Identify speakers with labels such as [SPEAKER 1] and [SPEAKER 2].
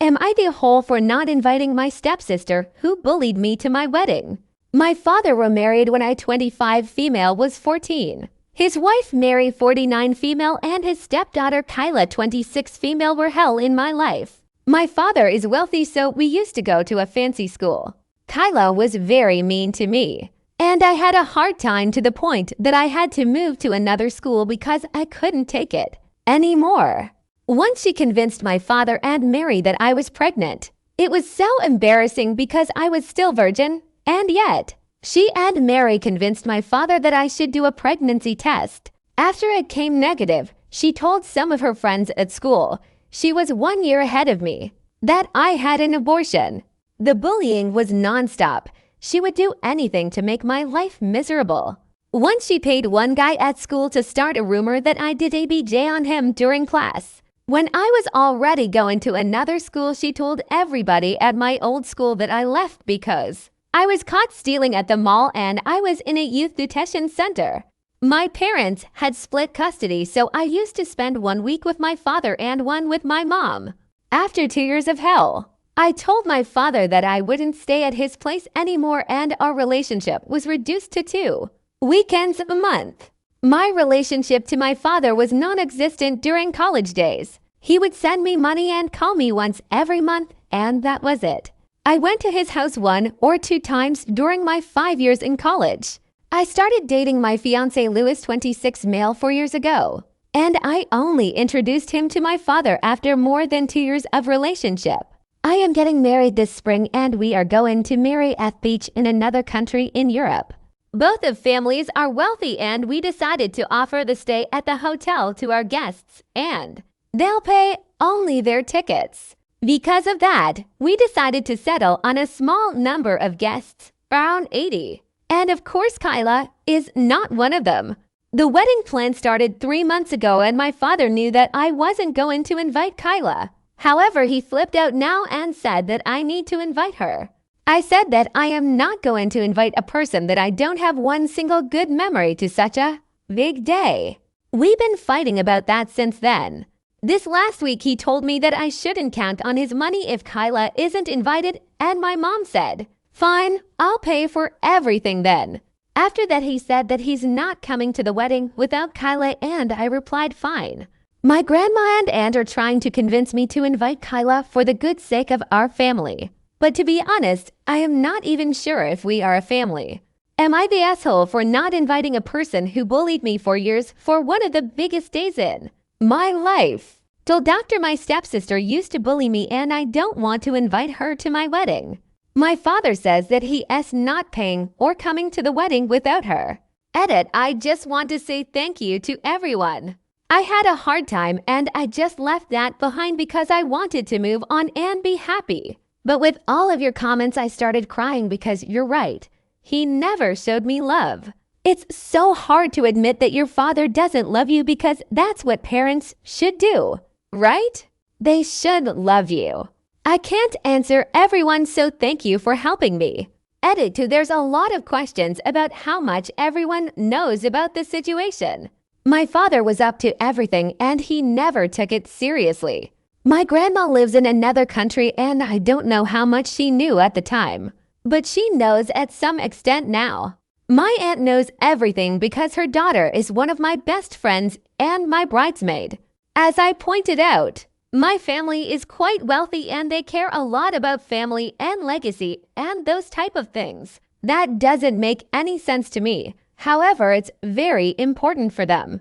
[SPEAKER 1] Am I the whole for not inviting my stepsister who bullied me to my wedding? My father were married when I 25 female was 14. His wife Mary 49 female and his stepdaughter Kyla 26 female were hell in my life. My father is wealthy, so we used to go to a fancy school. Kyla was very mean to me, and I had a hard time to the point that I had to move to another school because I couldn't take it anymore. Once she convinced my father and Mary that I was pregnant. It was so embarrassing because I was still virgin, and yet she and Mary convinced my father that I should do a pregnancy test. After it came negative, she told some of her friends at school she was 1 year ahead of me, that I had an abortion. The bullying was nonstop. She would do anything to make my life miserable. Once she paid one guy at school to start a rumor that I did ABJ on him during class. When I was already going to another school, she told everybody at my old school that I left because I was caught stealing at the mall and I was in a youth detention center. My parents had split custody, so I used to spend 1 week with my father and 1 with my mom. After 2 years of hell, I told my father that I wouldn't stay at his place anymore and our relationship was reduced to 2 weekends a month. My relationship to my father was non-existent during college days. He would send me money and call me once every month, and that was it. I went to his house 1 or 2 times during my 5 years in college. I started dating my fiancé Louis 26 male 4 years ago, and I only introduced him to my father after more than 2 years of relationship. I am getting married this spring and we are going to marry at beach in another country in Europe. Both of families are wealthy and we decided to offer the stay at the hotel to our guests and they'll pay only their tickets. Because of that, we decided to settle on a small number of guests, around 80. And of course Kyla is not one of them. The wedding plan started 3 months ago and my father knew that I wasn't going to invite Kyla. However, he flipped out now and said that I need to invite her. I said that I am not going to invite a person that I don't have one single good memory to such a big day. We've been fighting about that since then. This last week he told me that I shouldn't count on his money if Kyla isn't invited, and my mom said, "Fine, I'll pay for everything then." After that he said that he's not coming to the wedding without Kyla and I replied fine. My grandma and aunt are trying to convince me to invite Kyla for the good sake of our family. But to be honest, I am not even sure if we are a family. Am I the asshole for not inviting a person who bullied me for years for one of the biggest days in my life? Told doctor my stepsister used to bully me and I don't want to invite her to my wedding. My father says that he is not paying or coming to the wedding without her. Edit, I just want to say thank you to everyone. I had a hard time and I just left that behind because I wanted to move on and be happy. But with all of your comments, I started crying because you're right. He never showed me love. It's so hard to admit that your father doesn't love you because that's what parents should do, right? They should love you. I can't answer everyone, so thank you for helping me. Edit to there's a lot of questions about how much everyone knows about this situation. My father was up to everything and he never took it seriously. My grandma lives in another country and I don't know how much she knew at the time, but she knows at some extent now. My aunt knows everything because her daughter is one of my best friends and my bridesmaid. As I pointed out, my family is quite wealthy and they care a lot about family and legacy and those type of things. That doesn't make any sense to me. However, it's very important for them.